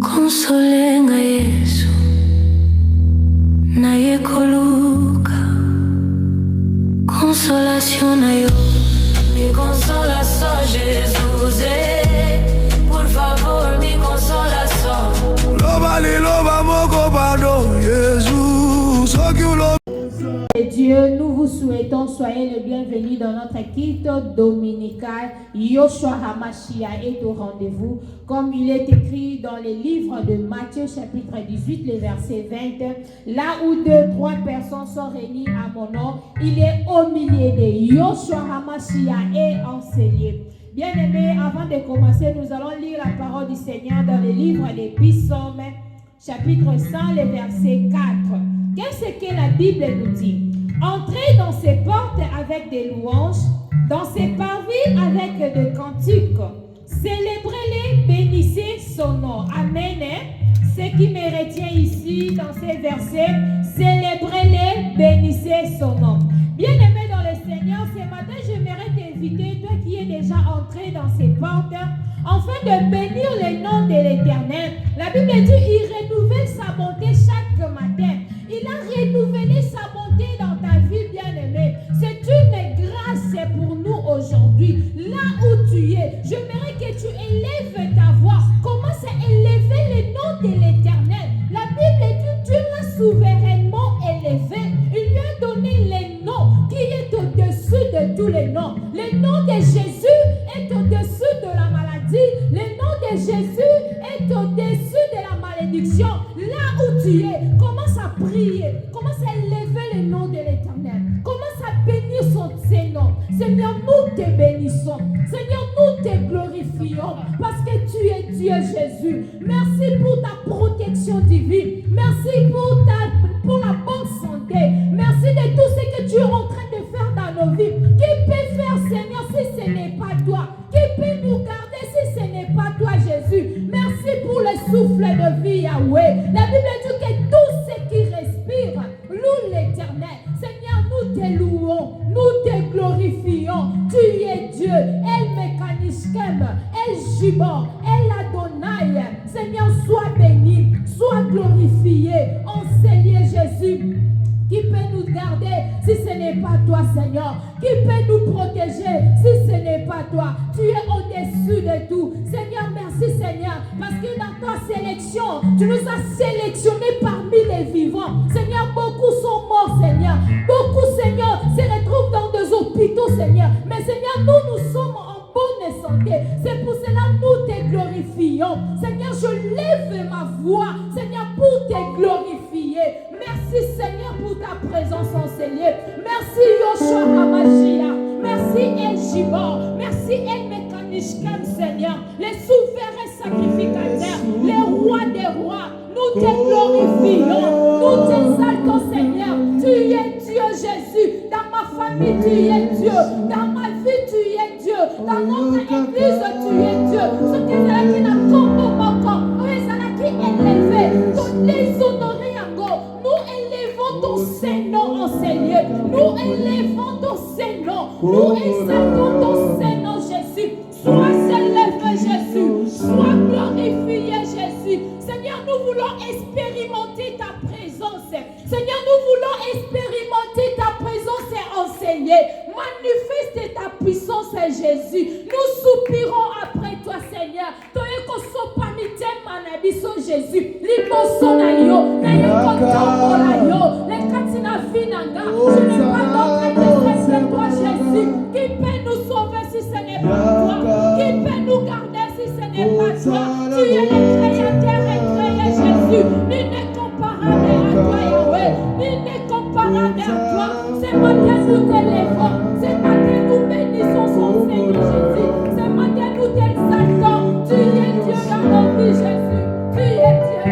Consolenga Yesu na yekoluka consolation na yo me consola só Jesus por favor me consola só loba li loba moko pardon Jesus Et Dieu, nous vous souhaitons, soyez les bienvenus dans notre culte dominicale. Yoshua Hamashia est au rendez-vous, comme il est écrit dans les livres de Matthieu chapitre 18, les versets 20. Là où 2-3 personnes sont réunies à mon nom, il est au milieu de Yoshua Hamashia est enseigné. Bien-aimés, avant de commencer, nous allons lire la parole du Seigneur dans les livres des Psaumes, chapitre 100, les versets 4. Qu'est-ce que la Bible nous dit? Entrez dans ses portes avec des louanges, dans ses parvis avec des cantiques. Célébrez-les, bénissez son nom. Amen. Ce qui me retient ici dans ces versets, célébrez-les, bénissez son nom. Bien-aimé dans le Seigneur, ce matin, j'aimerais t'inviter, toi qui es déjà entré dans ses portes, afin de bénir le nom de l'Éternel. La Bible dit, il renouvelle sa bonté chaque matin. Il a renouvelé sa bonté dans ta vie, bien-aimée. C'est une grâce pour nous aujourd'hui. Là où tu es, j'aimerais que tu élèves ta voix. Commence à élever le nom de l'Éternel. La Bible dit, Dieu l'a souverainement élevé. Il lui a donné le nom qui est au-dessus de tous les noms. Le nom de Jésus est au-dessus de la maladie. Le nom de Jésus est au-dessus de la malédiction. Là où tu es, commence à prier. Commence à élever le nom de l'Éternel. Commence à bénir son nom. Seigneur, nous te bénissons. Seigneur, nous te glorifions parce que tu es Dieu, Jésus. Merci pour ta protection divine. Merci pour la bonne santé. Merci de tout ce que tu es en train de faire dans nos vies. Qui peut faire, Seigneur, si ce n'est pas toi? Qui peut nous garder si ce n'est pas toi, Jésus? Merci pour le souffle de vie, Yahweh. La Bible dit que tout ce qui respire loue l'Éternel. Seigneur, nous te louons, nous te glorifions. Tu es Dieu. El Mekanishkem, El Gibor, El Adonai. Seigneur, sois béni, sois glorifié. Enseignez Jésus. Qui peut nous garder si ce n'est pas toi, Seigneur? Qui peut nous protéger si ce n'est pas toi? Tu es au-dessus de tout. Seigneur, merci, Seigneur, parce que dans ta sélection, tu nous as sélectionnés parmi les vivants. Seigneur, beaucoup sont morts, Seigneur. Beaucoup, Seigneur, se retrouvent dans des hôpitaux, Seigneur. Mais, Seigneur, nous sommes en bonne santé. C'est pour cela que nous te glorifions. Seigneur, je lève ma voix, Seigneur, pour te glorifier. Merci, Seigneur, pour ta présence enseignée. Merci, Yoshua Hamashia. Merci, El Gibor. Merci, El Mekanishkem, Seigneur. Les souverains sacrificateurs, les rois des rois. Nous te glorifions. Nous t'exaltons, Seigneur. Tu es Dieu, Jésus. Dans ma famille, tu es Dieu. Dans ma vie, tu es Dieu. Dans notre église, tu es Dieu. Ce que c'est là qui n'a comme mon corps. C'est là qui est élevé. Pour les honorer encore. Nous élevons ton Saint-Nom enseigné. Nous élevons ton Saint-Nom. Nous exaltons ton Saint-Nom, Jésus. Sois élevé, Jésus. Sois glorifié, Jésus. Seigneur, nous voulons expérimenter ta présence. Seigneur, nous voulons expérimenter ta présence et enseigner. Manifeste ta puissance, Jésus. Nous soupirons après toi, Seigneur. Jésus. Libosonayo, Nayokotomonayo, les Katinafinanga. Je n'ai pas d'autre détresse que toi, Jésus. Qui peut nous sauver si ce n'est pas toi? Qui peut nous garder si ce n'est pas toi? Tu es le créateur et créé, Jésus. Nul n'est comparable à toi, Yahweh. Nul n'est comparable à toi. Ce matin, nous t'élèvons. Ce matin, nous bénissons son Seigneur Jésus. Ce matin, nous t'exaltons. Tu es Dieu dans nos vies, Jésus. Tu es Dieu.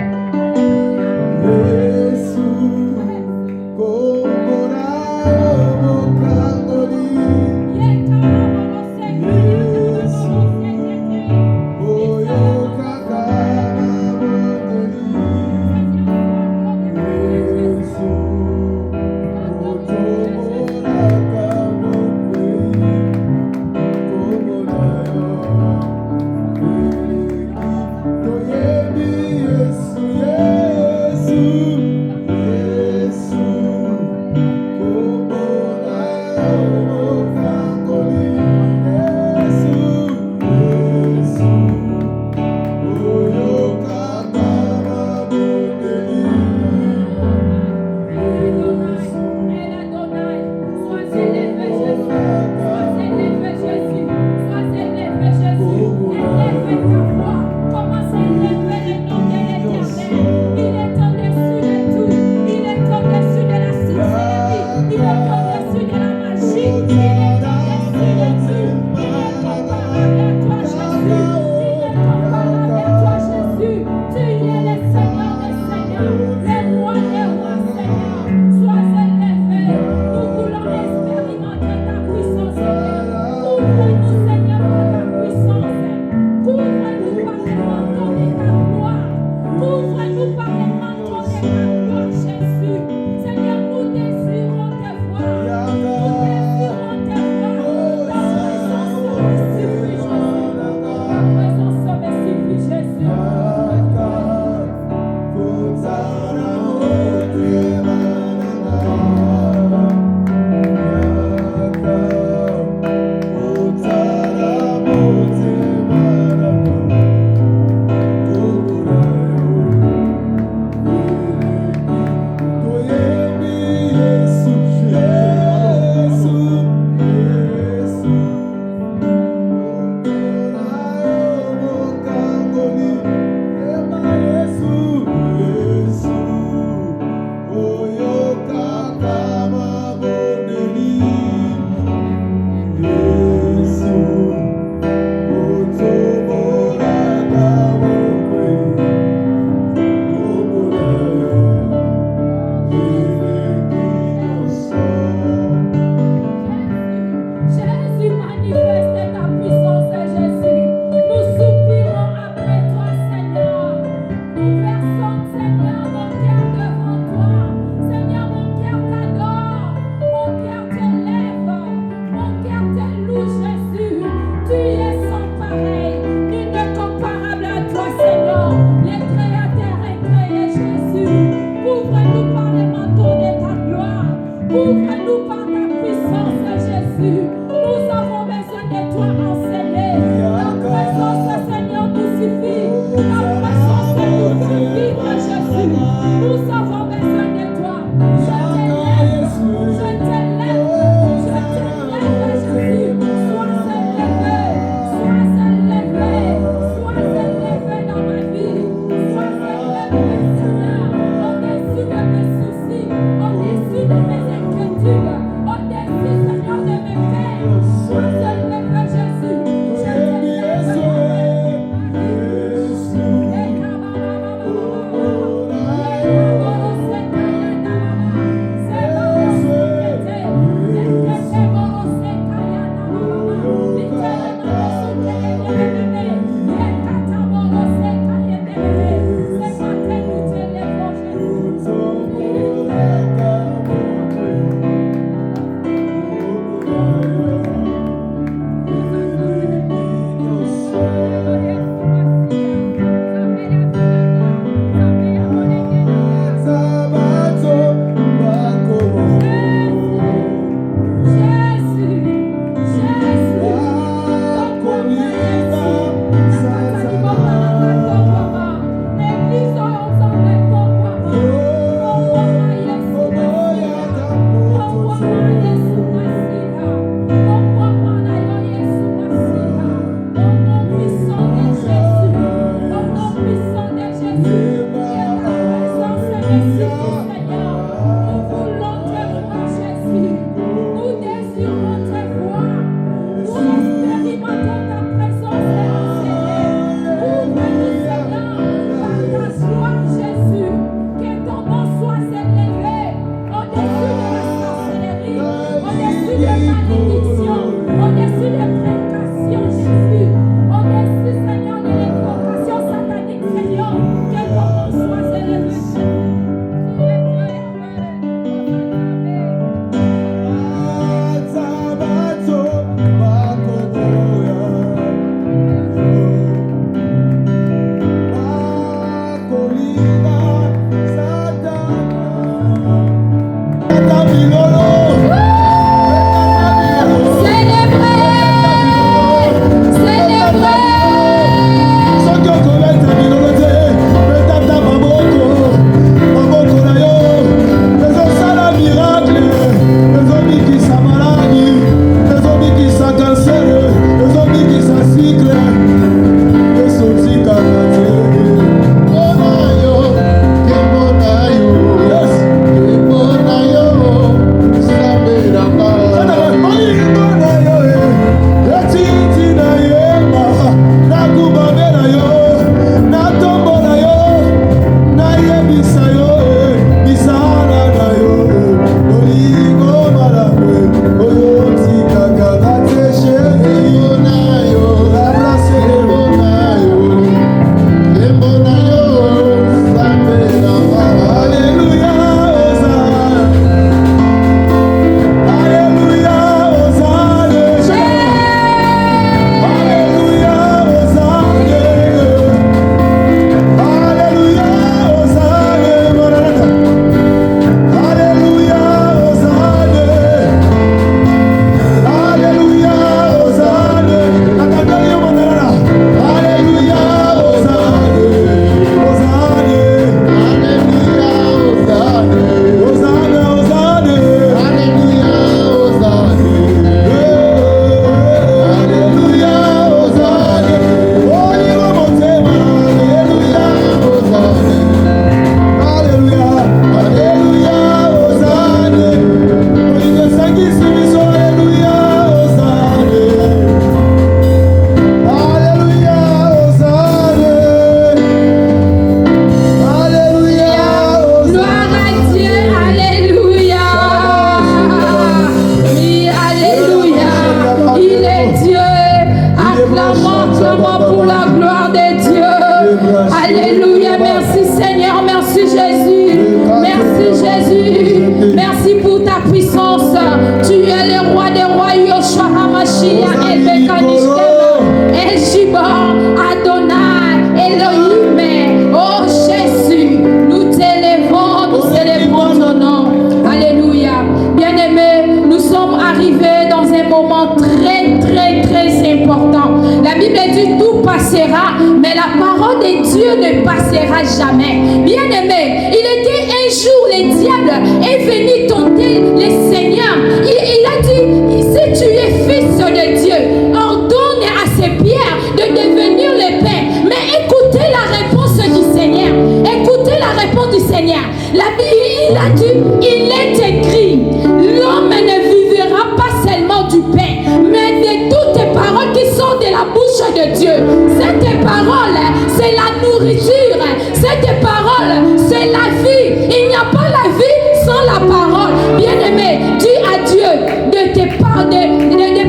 mais la parole de Dieu ne passera jamais. Bien-aimé, il était un jour, le diable est venu tenter le Seigneur. Il a dit, si tu es fils de Dieu, ordonne à ces pierres de devenir le pain. Mais écoutez la réponse du Seigneur. Écoutez la réponse du Seigneur. La Bible, il a dit, il est écrit, l'homme ne vivra pas seulement du pain, mais de toutes les paroles qui sortent de la bouche de Dieu. Cette parole, c'est la nourriture. Cette parole, c'est la vie. Il n'y a pas la vie sans la parole. Bien-aimé, dis à Dieu de te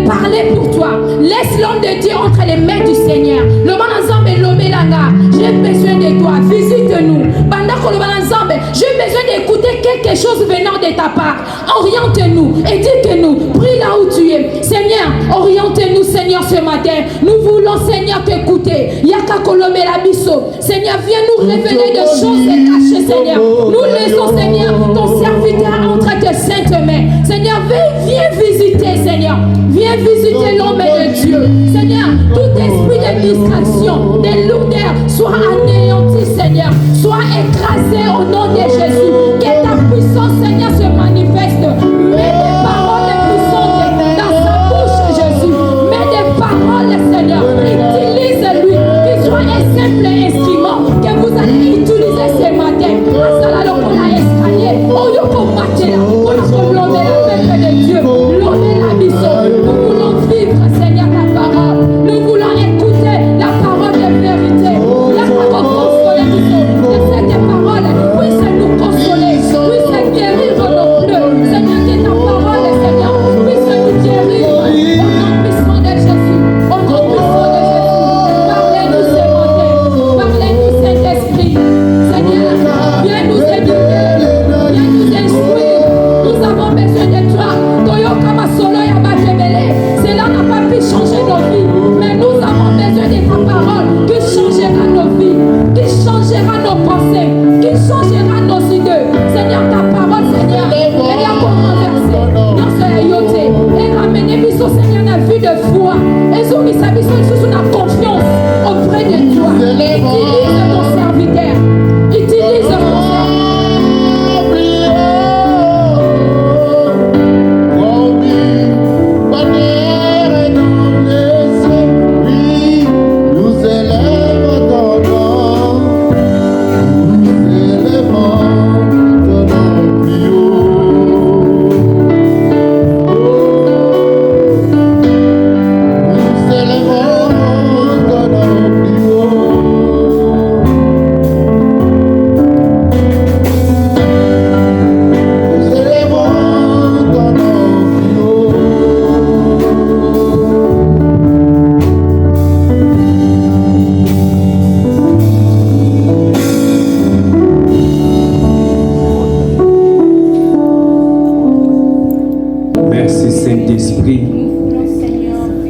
parler pour toi. Laisse l'homme de Dieu entre les mains du Seigneur. J'ai besoin de toi. Visite-nous. J'ai besoin d'écouter quelque chose venant de ta part. Oriente-nous. Éduque-nous. Prie là où tu es. Seigneur, oriente-nous, Seigneur, ce matin. Nous voulons, Seigneur, t'écouter. Seigneur, viens nous révéler des choses cachées, Seigneur. Nous laissons, Seigneur, ton serviteur entre tes saintes mains. Seigneur, viens visiter, Seigneur. Viens visiter l'homme de Dieu. Seigneur, tout esprit de distraction, de lourdeur, soit anéanti, Seigneur. Soit écrasé au nom de Jésus. Que ta puissance, Seigneur, se manifeste. Mets des paroles puissantes dans sa bouche, Jésus. Mets des paroles, Seigneur. Utilise-lui. Qu'il soit un simple instrument que vous allez utiliser ce matin. Asala lokola escalier. Oyoko matela. Pour l'homme et la peuple de Dieu. L'homme et la mission. Nous voulons vivre, Seigneur, ta parole. Nous voulons écouter la parole de vérité. La parole de cette parole puisse nous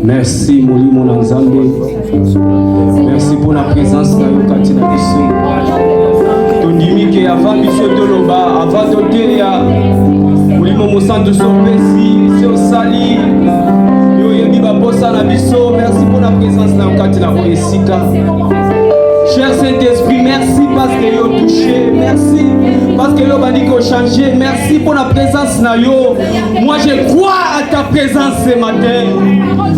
Merci Molimo Nzambe. Merci pour la présence de Katina Biso. Tondimi ke avant biso toloba avant toteya Molimo Mosanto sopesi se sali yo yebi ba bossa na biso. Merci pour la présence de Katina Boesika. Cher Saint-Esprit, merci parce que yo touché, merci parce que yo bandiko changé, merci pour la présence na yo. Moi je crois à ta présence ce matin.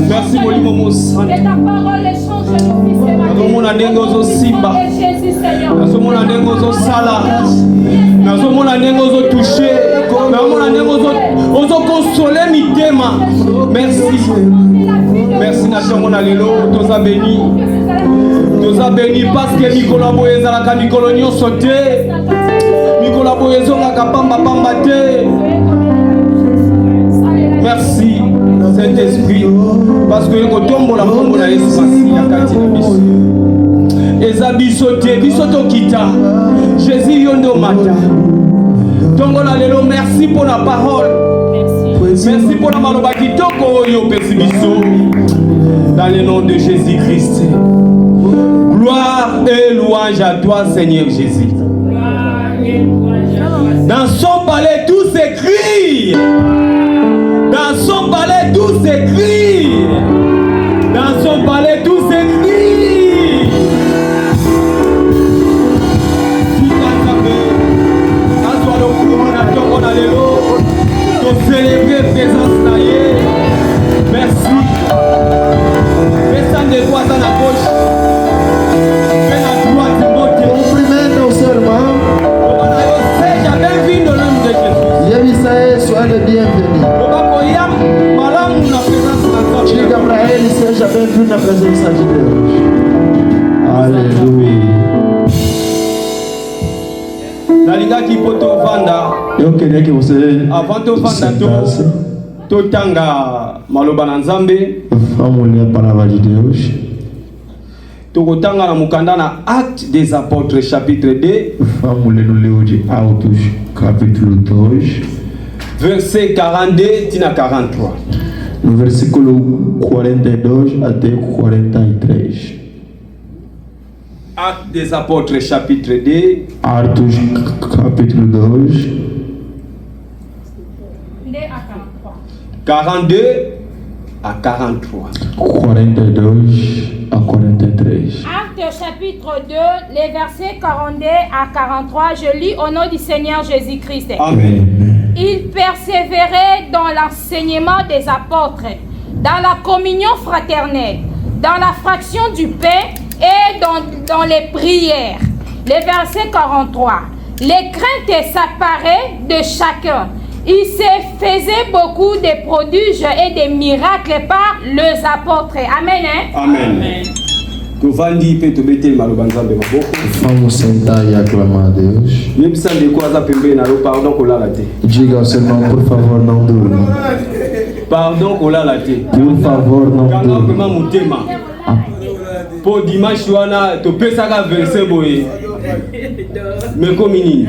Merci Molimo Mosanto. Que ta parole change nos vies ce matin. Nazomona ndenge ozosimba, nazomona ndenge ozosala, nazomona ndenge ozotouché, nazomona ndenge ozokonsole mitema. Merci, merci na tongo na lelo toza béni. Toza béni parce que mikolo boye ezalaka mikolo nyonso te, mikolo boye ezongaka pamba te. Merci Saint-Esprit parce que kotombola kombo na Yesu Masiya kati na biso eza biso te biso tokita Jésus yondo mata tongo na lelo. Merci pour la parole, merci pour la maloba kitoko oyo pesi biso dans le nom de Jésus-Christ. Gloire et louange à toi Seigneur Jésus. Dans son palais tout s'écrit. Dans son palais tout s'écrit. Dans son palais tout s'écrit. Si tu as toi le couronnateur on a l'élo, tu célébrer présence naïe. Merci. Descends des doigts à la gauche. Fais la droite du côté. Comprimez-nous seulement. J'avais vu le nom de Jésus. Yebisae, sois le bienvenu. Diga para ele, seja bem-vindo na presença de Deus. Aleluia. Eu queria que você sentasse. Vamos ler a palavra de Deus. Tokotanga na mukanda na Actes des Apôtres chapitre 2. Vamos ler no livro de Atos capítulo 2. Verset 42 tina 43. No versículo 42 até 43. Actes des Apôtres chapitre 2. Atos capítulo 2. 42 à 43. 42 à 43. Actes chapitre 2, les versets 42 à 43, je lis au nom du Seigneur Jésus-Christ. Amen. Ils persévéraient dans l'enseignement des apôtres, dans la communion fraternelle, dans la fraction du pain et dans les prières. Le verset 43. Les craintes s'apparaient de chacun. Il se faisait beaucoup de prodiges et de miracles par les apôtres. Amen. Hein? Amen. Vamos sentar e aclamar a Deus. Diga ao seu irmão, por favor, não durma. Pardon, Por favor, não durma. Pour dimanche, tu peux savoir verset boye. Mais comme ini.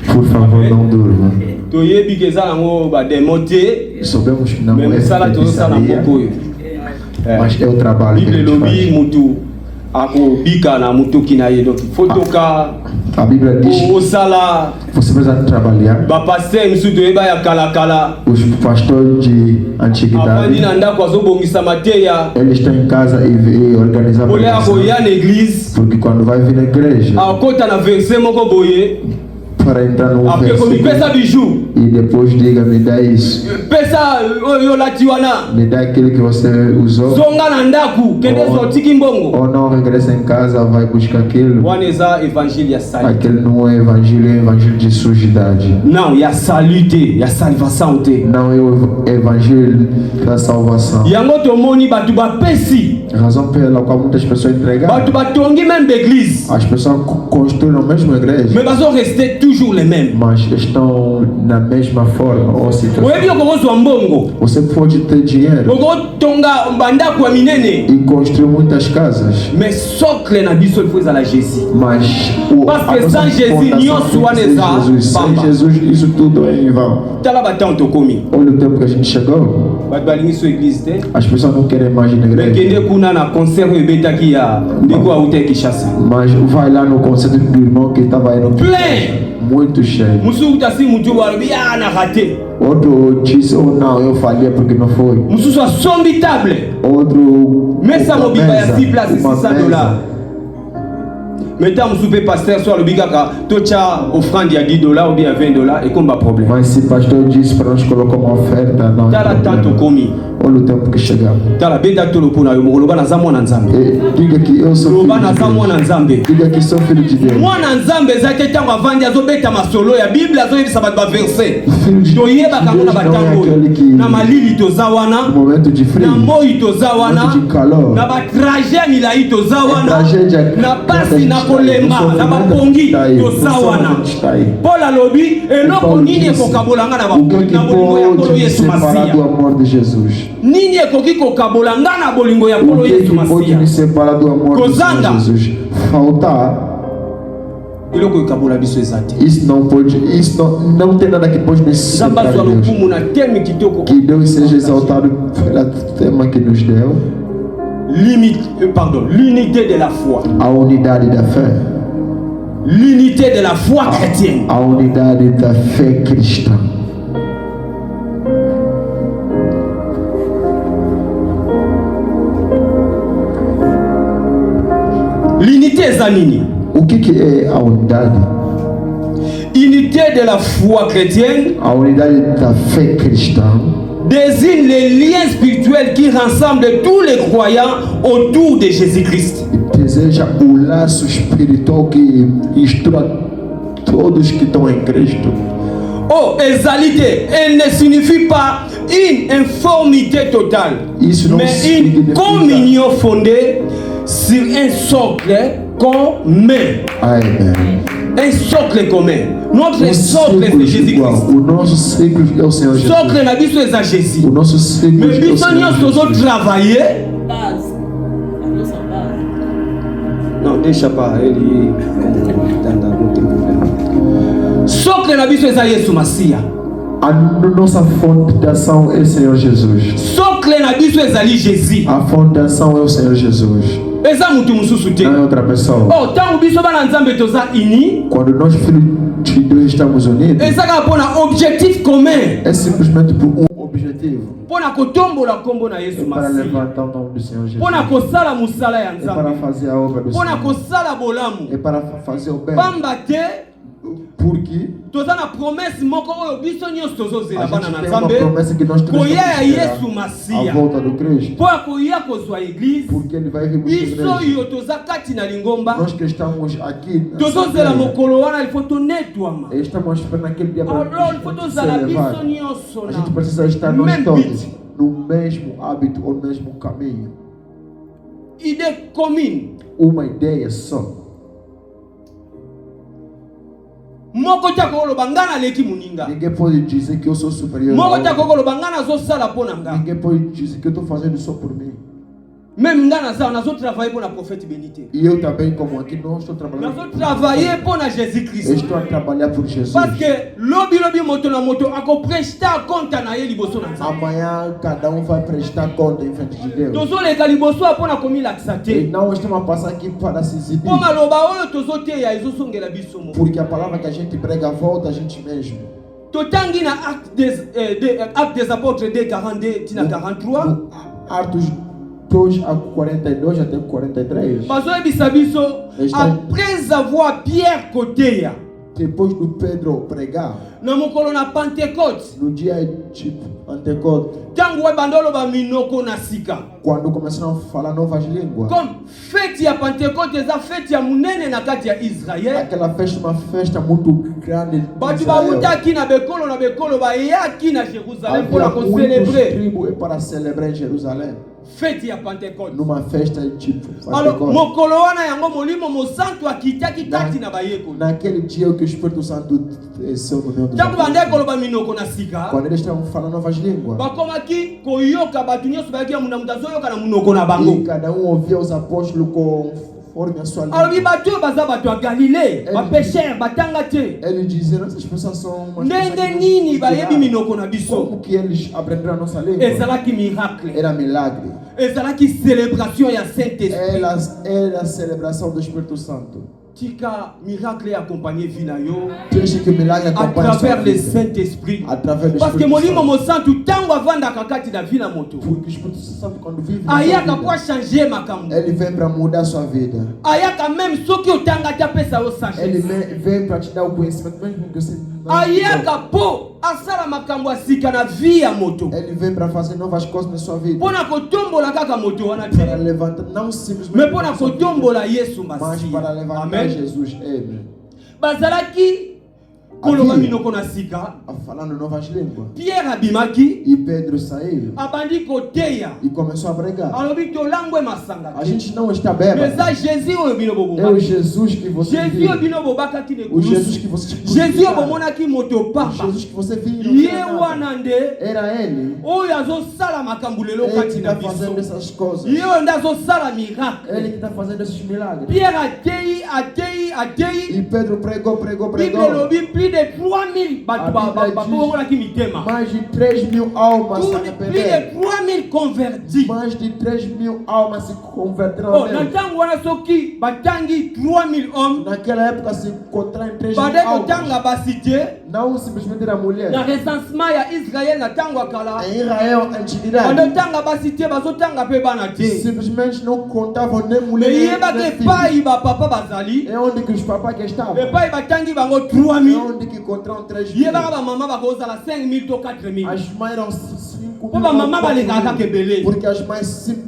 Por favor, não durma. Tu yebi que ça nango ba démonter. Sabemos que não é feitiçaria, mas é o trabalho que a gente faz. A Bíblia diz que você precisa trabalhar. Os pastores de antiguidade, eles estão em casa e organizam porque quando vai vir na igreja para entrar no versículo e depois diga, me dá isso, me dá aquilo que você usou, ou não regressa em casa, vai buscar aquilo. Aquele não é evangelho, é evangelho de sujidade. Não, il y a saluté, il y a salvation. Não é o evangelho da salvação. Razão pela qual muitas pessoas entregaram. Bato batongi même d'église. As pessoas construíram a mesma igreja. Mais ils vont rester toujours les mêmes. Mas estão na mesma forma ou situação. Você pode ter dinheiro e construir muitas casas. Mais socle na biso il faut à la Jésus. Mas parce que sans Jésus sem Jesus isso tudo é em vão. Olha o tempo que a gente chegou. As pessoas não querem mais ir na igreja. Mas vai lá no concerto do irmão que estava aí no muito cheio. Outro disse, oh não, eu falhei porque não foi. Outro mesa mettez un souper pasteur sur le bigaka, tocha offrande à $10 ou bien $20 et comme pas problème. Mas se pastor disse para nós colocar uma oferta, não. Tala tanto comi. Olha o tempo que chegamos. Tala beta tolo pona yo moloba na zamu na nzambe. Diga que eu sou filho de Deus. Diga que sou filho de Deus. Mwana nzambe zake tango avandi azobeta masolo ya Biblia azoyebisa bato ba verset. Toyeba kango na batango. Na malili tozawana. Momento de frio. Na moi tozawana. De calor. Na ba trajet milai tozawana. Na pasi na kolema na bapongi tozawana. Paul alobi eloko nini ekokabolanga na bolingo ya kolo Yesu Masia. Do amor de Jesus. Nini ekoki kokabolanga na bolingo ya kolo Yesu Masia. Pode me separar do amor de Jesus. Faltar. Eloko ekabola biso ezate. Isso não tem nada que pode nos separar de Deus. Que Deus seja exaltado pelo tema que nos deu. L'unité de la foi. A unidade da fé. L'unité de la foi chrétienne. A unidade da fé cristã. L'unité zanini. O que é a unidade? Unité de la foi chrétienne. A unidade da fé cristã désigne les liens spirituels qui rassemblent tous les croyants autour de Jésus-Christ. Deseja o laço espiritual que mistura todos que estão em Cristo. Oh, exalité, elle ne signifie pas une informité totale, mais une communion fondée sur un socle commun. Amen. Un socle commun. Notre socle c'est Jésus-Christ. O nosso socle é o Senhor Jesus. Socle na biso é Jésus. O nosso socle mais biso nyonso travailler. Base. Não, deixa para ele. Socle na biso é Yesu Masia. A nossa fundação é o Senhor Jesus. Socle na biso é Jesus. A fundação é o Senhor Jesus. Não é outra pessoa. Oh, tango biso bana nzambe toza ini. Quando nós filhos de Deus estamos unidos. Ezaka pona objectif commun. É simplesmente por um objetivo. Pona kotombola kombo na Yesu Masia. Para levantar o nome do Senhor Jesus. Pona kosala musala ya nzambe. É para fazer a obra do Senhor. Pona kosala bolamu. É para fazer o bem. Pamba te. Porque toza na promesse moko oyo biso nyonso tozozela bana na nzambe koya ya Yesu Masia a volta do Cristo po akoya kozwa église porque ele vai vir biso oyo toza kati na lingomba nós que estamos aqui tozozela mokolo wana il faut tonetwama estamos esperando aquele dia para il faut tozala biso nyonso a gente precisa estar nós todos no mesmo hábito ou no mesmo caminho, idée commune, uma ideia só. Ninguém pode dizer que eu sou superior. Ninguém pode dizer que eu estou fazendo só por mim. Même e eu também, como aqui, não estou trabalhando. Jésus-Christ. Estou a trabalhar por Jesus. Parce que amanhã cada um vai prestar conta em frente de Deus. E não estamos a passar aqui para se exibir. Porque a palavra que a gente prega volta a gente mesmo. Totangi na Actes des Apôtres de 42 tina 43. Atos 2 a 42 até 43. Après avoir Pierre Koteya, depois do Pedro pregar, na Pentecôte, no dia de Pentecôte, quando começaram a falar novas línguas, comme fête ya Pentecôte eza fête ya munene na kati ya Israël, aquela festa uma festa muito grande. Batu bautaki na bekolo ba yaki na Jérusalem pour la célébrer. Tribo para celebrar em Jerusalém. fête ya Pentecôte. Numa festa de Alors, Pentecôte. mokolo wana yango molimo mosantu akitaki kati na bayeko. Naquele dia que o Espírito Santo desceu no meio dos Tango bande koloba minoko na sika. Quando eles estavam falando novas línguas. Bakomaki koyoka batu nyonso bayaki muna mutazoyoka na munoko na bango. E cada ouvia os apóstolos conforme a sua língua. Alors batu baza batu a Galilée, ba pécheur batanga te. Eles diziam, essas pessoas são umas Ndenge nini bayebi minoko na biso. Como que eles aprenderam a nossa língua? Ezalaki miracle. Era milagre. Ezalaki célébration ya Saint-Esprit. Era a celebração do Espírito Santo. Tika miracle accompagné vinayo Deixa que o milagre à acompanhe travers le Saint-Esprit. Parce que molimo mosantu tango avanda kakati na vina moto. Porque o Espírito Santo quando vive Ayaka kwa changer makambo. ele vem para mudar a sua vida. Ayaka même soki otanga ta pesa o sagesse. Ele vem para te dar o conhecimento mesmo que você não. Ayaka po asala makambo asika na via moto. Ele vem para fazer novas coisas na sua vida. Pona kotombola kaka moto wana te. Para levantar não simplesmente. Mais pona kotombola Yesu mas Masiya. para levantar Amen. Jesus. Amen. Bazalaki koloba minoko na sika. Falando novas línguas. Pierre abimaki. E Pedro saiu. Abandi koteya. E começou a pregar. Alobi tolangwe masanga. A gente não está bêbado. Mais ça Jésus o bino bobo. É o Jesus que você Jésus viu. o bino bobaka ki ne O Jesus que você Jésus o bomona ki moto O papa. Jesus que você viu. Ye wana nde Era ele. oyo azosala makambo lelo Ele que kati na está fazendo biso. essas coisas. Ye oyo nde azosala miracle. Ele que está fazendo esses milagres. Pierre atei. E Pedro pregou. Bible lobi plus de 3000 batu babongolaki mitema. Mais de 3.000 almas se Plus de arrependeram. 3000 convertis. Mais de 3.000 almas se converteram Oh, a na Deus. ntango wana soki batangi 3000 hommes, Naquela época se encontraram 3.000 bade almas. kotanga basite Não simplesmente era mulher. na recensement ya Israël na ntango akala. Em Israel, antiguidade, Bandotanga basite bazotanga pe bana te. simplesmente não contavam nem mulher Mais nem yebaka filhos. epai bapapa bazali, É onde que os papais que estavam. epai batangi bango É 3000, onde que encontraram 3.000. yebaka bamama bakozala 5000 to 4000. As mães eram 5.000. Po bamama balekaka kebele. Porque as mães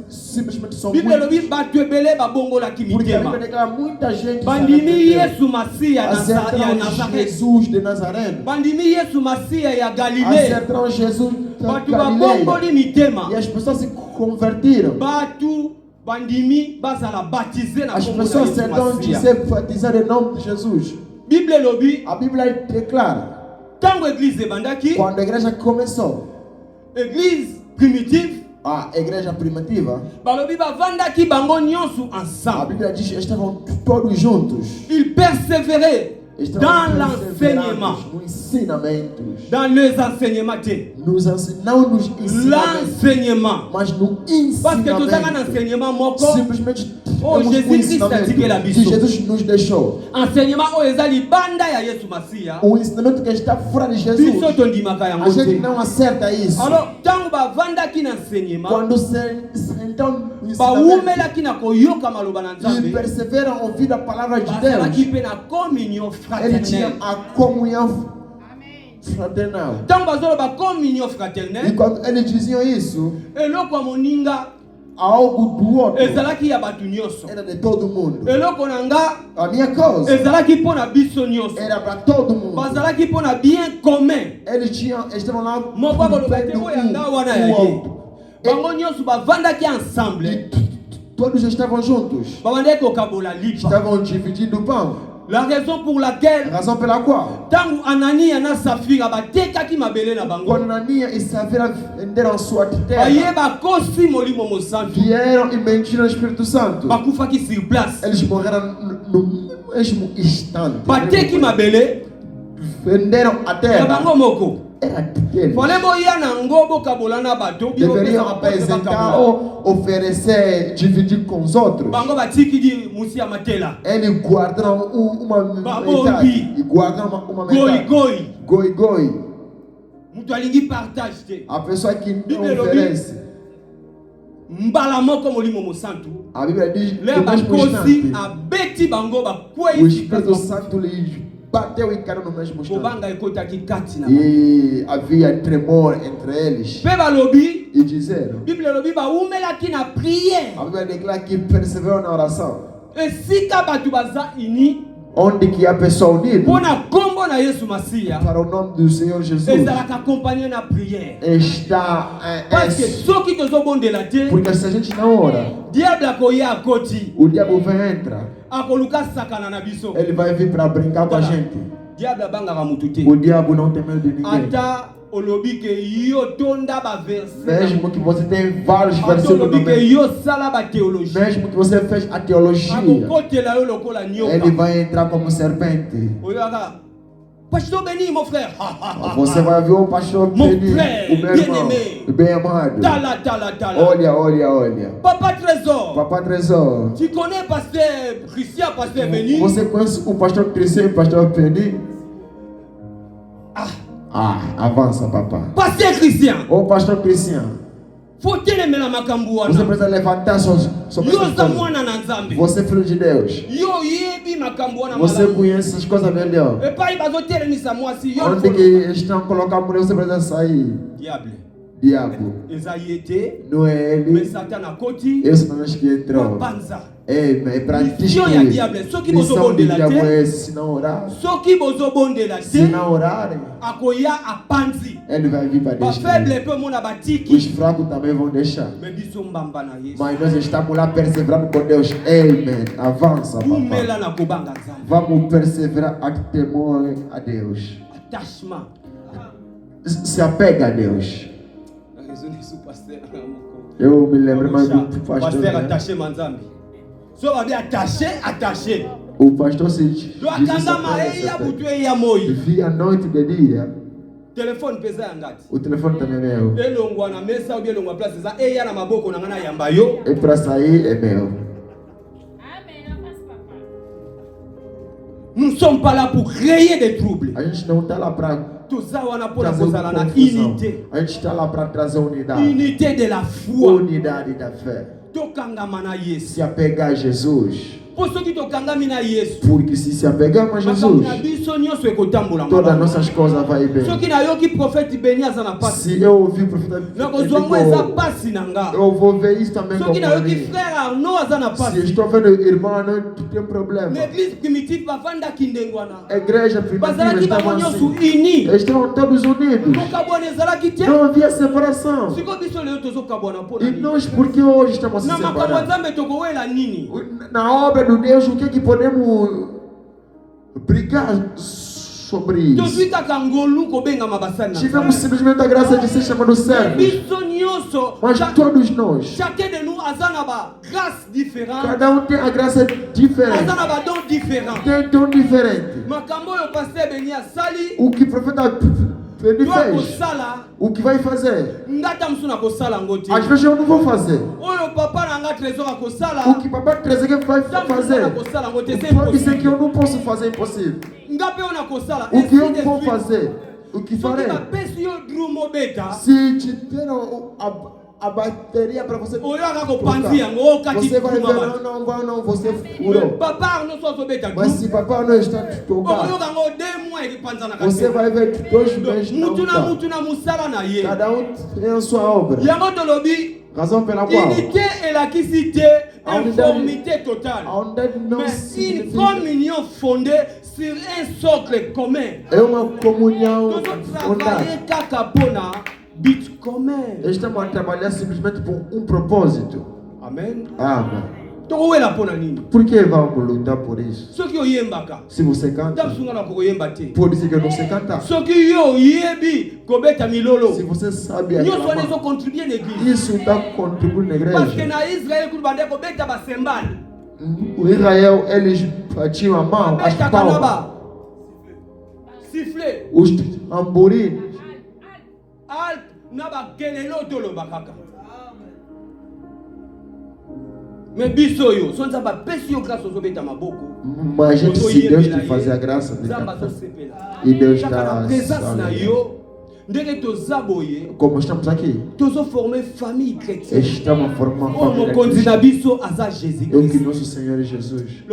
simplesmente são Bible muitas. lobi batu ebele babongolaki Porque a Bíblia mitema. declara muita gente se Bandimi arrependeu. Yesu Masiya ya Acertaram Nazareth. Jesus de Nazaré. Bandimi Yesu Masiya ya Galilée. Acertaram Jesus da Batu Galileia. babongoli mitema. E as pessoas se convertiram. Batu bandimi bazala baptisé na As kombo na pessoas Yesu serão de Masiya. ser batizadas em nome de Jesus. Bible lobi A Bíblia declara, tango église ebandaki, quando a igreja começou, église primitive, a igreja primitiva, balobi bavandaki bango nyonso a ensemble. Bíblia diz que estavam todos juntos. Ils persévéraient Estavam dans perseverantes l'enseignement, nos ensinamentos. dans les enseignements te. Não nos ensinamentos, L'enseignement. mas no Parce que tu as un ensinamento. enseignement moko, Simplesmente Oh, temos Jesus um Christ a dit que la ensinamento que biso. Jesus nos deixou. enseignement oyo eza libanda ya Yesu Masiya. Um ensinamento que está fora de Jesus. Biso tondimaka A yango gente te. não acerta isso. Alors, tango bavandaki na enseignement, Quando sentam no ensinamento baumelaki na koyoka maloba na e Nzambe, perseveram ouvir a palavra de bazalaki Deus, mpe na communion ele tinha fraternelle. a comunhão fraternal. Tango bazoloba communion E fraternelle, quando eles diziam isso, eloko ya moninga algo do outro ezalaki ya bato nyonso. era de todo mundo. Eloko na nga A minha causa ezalaki mpo na biso nyonso. era para todo mundo. Bazalaki mpo na bien commun. Eles estavam lá Moko akoloba te oyo yanga wana ya ye. outro. Bango nyonso bavandaki ensemble, E todos estavam juntos. babandaki kokabola lipa. Estavam dividindo o pão. La raison pour laquelle Razão pela qual, tango Anania na Safira batekaki mabele na bango, quando Ananias e Safira venderam sua terra, baye bakosi molimo mosantu, vieram e mentiram no Espírito Santo. bakufaki sur place, Eles morreram no mesmo instante. bateki mabele Venderam a na terra. bango moko. Era deles. Fale boya na ngo bokabola na bato, Deveriam apresentar ou oferecer, dividir com os outros. bango batiki di musi ya matela. Eles guardaram uma Babobi. metade. E guardaram uma Goi metade. goi. Goi. Mutu alingi partage te. A pessoa que não Bíblia oferece. Mbala moko molimo mosantu. A Bíblia diz Le no mesmo bakosi instante. abeti bango O bakwei. Espírito Santo lhes bateu e caiu no mesmo instante. Kobanga ekotaki kati na bango. E havia tremor entre eles. Pe balobi, E disseram. Bible lobi baumelaki na prière. A Bíblia declara que perseveram na oração. Esika bato baza ini Onde que a pessoa unida mpona kombo na para o nome do Senhor Jesus, está porque se a gente não ora, o diabo vai entrar, ele vai vir para brincar com a gente. O diabo não tem medo de ninguém. Mesmo que você tem vários versículos, mesmo que você fez a teologia, ele vai entrar como serpente. Pasteur Béni, mon frère. Você vai ver o pastor Béni, o meu irmão, bem amado. Olha. Papa Trésor. Tu connais pasteur Christian, pasteur Béni? Você conhece o pastor Christian e o pastor Béni? Avança, papa. Pasteur Christian. O pastor Christian. Você precisa levantar sua Você é filho de Deus. Você conhece as coisas melhor. Onde que estão colocando mulher, você precisa sair. Diabo. Não é ele. Esse não é que entrou. É para destruir. Missão do diabo é esse. Se não orar, ele vai vir para destruir. Os fracos também vão deixar. Mas nós estamos lá perseverando com Deus. Amém. Avança, papai. Vamos perseverar a temor a Deus. Se apega a Deus. Eu me lembro mais do pastor. O pastor se via noite de dia. O telefone também é meu. E para sair é meu. Nous ne sommes pas là pour créer des troubles. A gente não está lá para trazer unité. A gente está lá para trazer unidade. Unité de la foi. Unidade da fé. Se apegar a Jesus. Porque se apegamos a Jesus, todas as nossas coisas vão bem. Se eu ouvir o profeta eu vou ver isso também com ele. Se estou vendo o irmão, não tem problema. A igreja primitiva estava assim. Estavam todos unidos. Não havia separação. E nós, porque hoje estamos se separando? Na obra do Deus, o que podemos brigar sobre isso? Tivemos simplesmente a graça de ser chamados servos. Mas todos nós, cada um tem a graça diferente, tem dom diferente. O que o profeta Béni fez, o que vai fazer? Às vezes eu não vou fazer. O que papai Trésor vai fazer? Pode ser que eu não posso fazer, impossível. O que eu vou fazer? O que farei? Se te deram a bateria para você tocar, você vai ver, não, você furou. Mas se papai não está tocando, você vai ver 2 meses não está. Cada um tem a sua obra. Razão pela qual unité et laïcité, informité totale. Mais une communion fondée sur un socle commun. É uma comunhão fondada. But commun. Estamos a trabalhar simplesmente por um propósito. Amen. Amém. Por que vamos lutar por isso? Se você canta, pode ser que eu não sei cantar. Se você sabe aclamar, isso está contribuindo na igreja. O Israel, eles batiam a mão, as palmas, os tamborins. Mas a gente, se Deus te fazer a graça de cantar, e Deus está como estamos aqui, estamos a formar família cristã. Eu que nosso Senhor Jesus.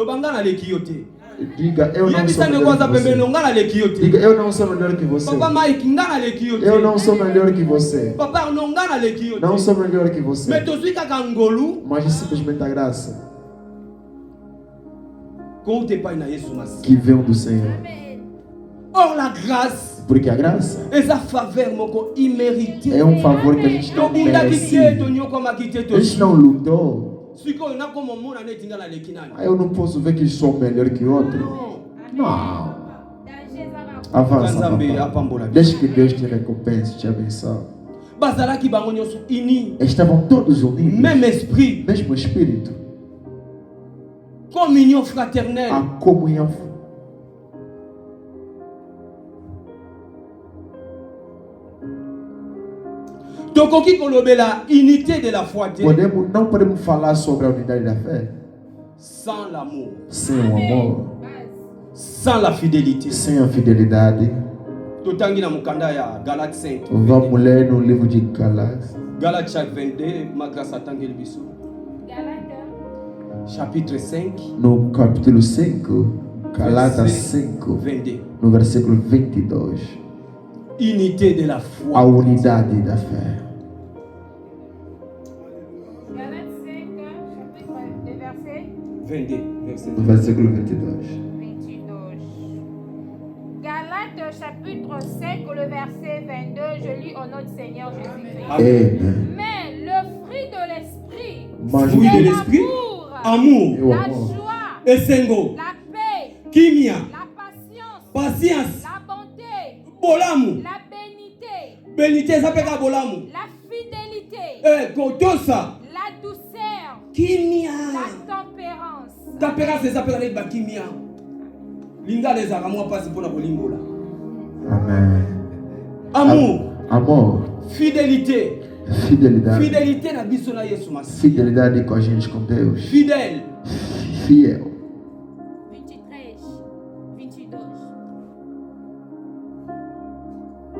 Diga, eu não sou melhor que você. Diga, eu não sou melhor que você. Eu não sou melhor que você. Não sou melhor que você. Mas simplesmente a graça que vem do Senhor. Or la grâce, porque a graça essa faveur moko imméritée. é favor que a gente não merece. A gente não lutou. Eu não posso ver que sou melhor que outro. Não. Avança, papai. Deixa que Deus te recompense, te abençoe. Estavam todos unidos. Même esprit. Mesmo espírito. Communion fraternelle. A comunhão. Tokoki kolobela unité de la foi. Não podemos falar sobre a unidade da fé sans l'amour. Sem o amor. Sans la fidélité. Sem a fidelidade. Totangi na mukanda ya Galates 5. Vamos ler no livro de Galates. Galates chapitre 22, magrasa tangeli biso. Chapitre 5. No capítulo 5, Galatas 5, 22. No versículo 22. Unité de la foi. A unidade da fé. Galates 5, chapitre verset 22. No versículo 22. Galates chapitre 5, le verset 22, je lis au nom du Seigneur Jésus-Christ. Amen. Mais le fruit de l'esprit, Fruit de l'esprit, amour, la joie, esengo, la paix, kimia, la patience, patience, la bonté, bolamu, la bénité, benité zapeka bolamu, la fidélité, kotosa, la douceur, kimia, la tempérance. Tempérance ezapeka na ba kimia. Linga les aramwa passe pour la bolingola. Amen. Amour, amor, fidélité. Fidelidade. Fidélité na biso na Yesu Masihi. Fidelidade com a gente, com Deus. Fidèle. Fiel. 23, 22.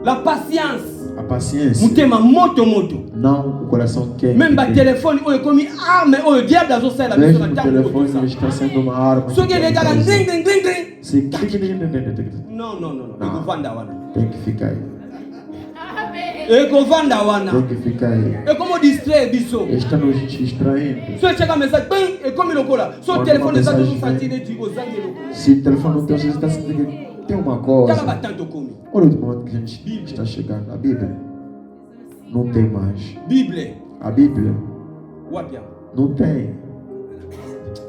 La patience. A paciência. Mutema moto moto. Não o coração quente. Même ba téléphone oyo komi arme oyo diable azosa la biso na Mesmo o tango. telefone está sendo uma arma. So que ele gaga ding ding ding ding. Se Non non non non. Eko vanda wana. tem que ficar aí. Eko vanda wana. Tem que ficar aí. E como distraire biso. Está nos distraindo. So chega message bang e komi lokola. So Quando telefone uma za mensagem tu fatine tu ozange lokola. Se o telefone não tem, você está sentindo que tem uma coisa. Kala batanto komi. Olha o momento que a gente está chegando. A Bíblia não tem mais. Bible. A Bíblia Wapia. não tem.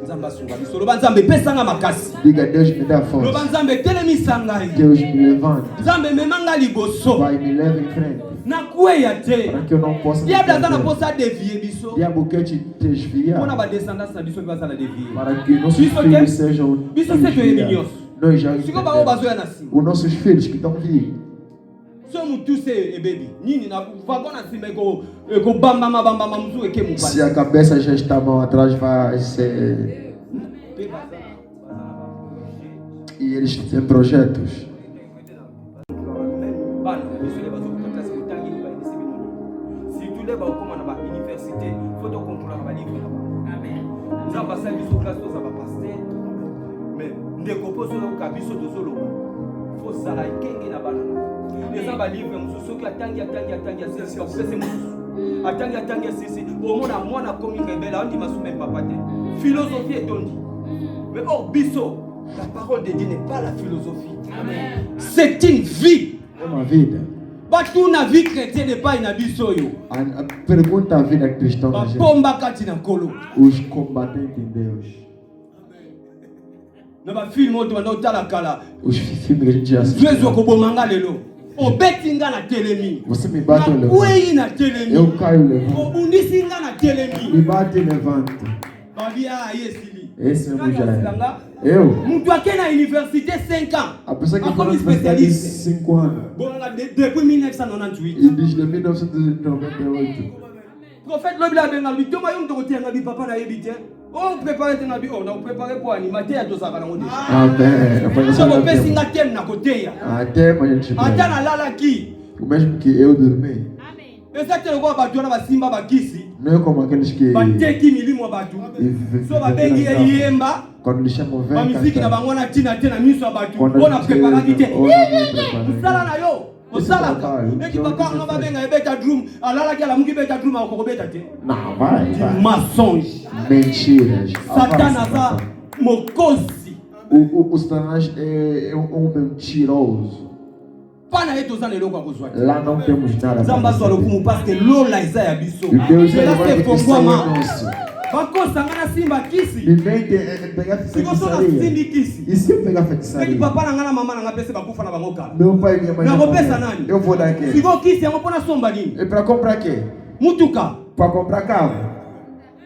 Nzamba sunga biso. Loba nzambe pesanga makasi. Diga, Deus me dá Loba força. nzambe telemisa ngai. Deus me levante. Nzambe memanga liboso. Vai, me leva em frente. Na kueya te. Para que eu não possa me Diable azana perder. posa dévier biso. Diabo quer te desviar. Pona ba descendance na biso bazala dévier. Para que nossos Biso filhos que? sejam Biso se tu é desviados. mignon. Nós já Siko ba o bazo ya entendemos. na sim. Os nossos filhos que estão vivos. So mutu se e baby. Nini na vagona sim eko bamba mabamba muzu eke mu Se a cabeça já está mão atrás, vai ser. E eles têm projetos. Bana biso le bazo kutaka se utangi ni ba inisi bino. Si tu le ba okoma na ba université, faut contrôler ba livre na ba. Amen. Nzamba sa biso classe to za ba pasteur. Mais ndeko poso ka biso dozolo. Faut sala kenge na bana. Nzamba livre mususu ki atangi sisi ka pese mususu. Atangi sisi omona mwana komi rebelle andi masume papa te. Philosophie etondi. Mais or biso, la parole de Dieu n'est pas la philosophie. Amen. C'est une vie. É uma vida. Batu na vie chrétienne n'est pas une biso yo. A pergunta a vida cristã da gente. Bomba kati na kolo. Os combatentes em Deus. Na ba film oto na otala kala. Os filmes que a gente já assistiu. Jesu ko bomanga lelo. Obetinga na telemi. Você me bate ou Na levanta? kuei na telemi. Eu caio levanto. Obundisinga na telemi. Me bate e levanta. Babia yesili. Esse mesmo já é. Eu? Mutu akena université 5 ans. A pessoa que foi Como na universidade de especialiste. 5 anos. Bonanga depuis 1998. E desde 1998. Prophète Lobila benga bitoma yo mto kotenga bi papa na yebite. On préparer tenga bi on a préparé pour animateur ya tosaka nango déjà. Amém. So ko pesinga tem na koteya. Até a gente Ata na lala ki. o mesmo que eu dormi. Exactement kwa batu na basimba bakisi. Não é como aqueles que Bateki milimo batu. So babengi yemba. quando eles chamam Ba vem musique na cantar. bango na tina tena miso batu. Quando On a a préparé gente kite. on a preparado. Sala na yo. Osala ka. Eki papa nga babenga ebeta drum. Alala ki ala muki beta drum akokobeta te. Não, vai. Mensonge. Mentiras. Satan Avança, aza mokozi. o Satanás é um mentiroso. Lá não temos nada para receber. parce que l'eau là est à biso. E Deus ele vai c'est pedir pourquoi nosso. bakosangana simba kisi. Ninguém pegar feitiçaria. E se eu pegar feitiçaria? Papa na ngana mama na ngapese bakufa na bango kala. Meu pai e minha mãe. Na kopesa nani? Eu vou dar aqui. Sigo kisi yango pona somba nini? E para comprar quê? Mutuka. Para comprar carro.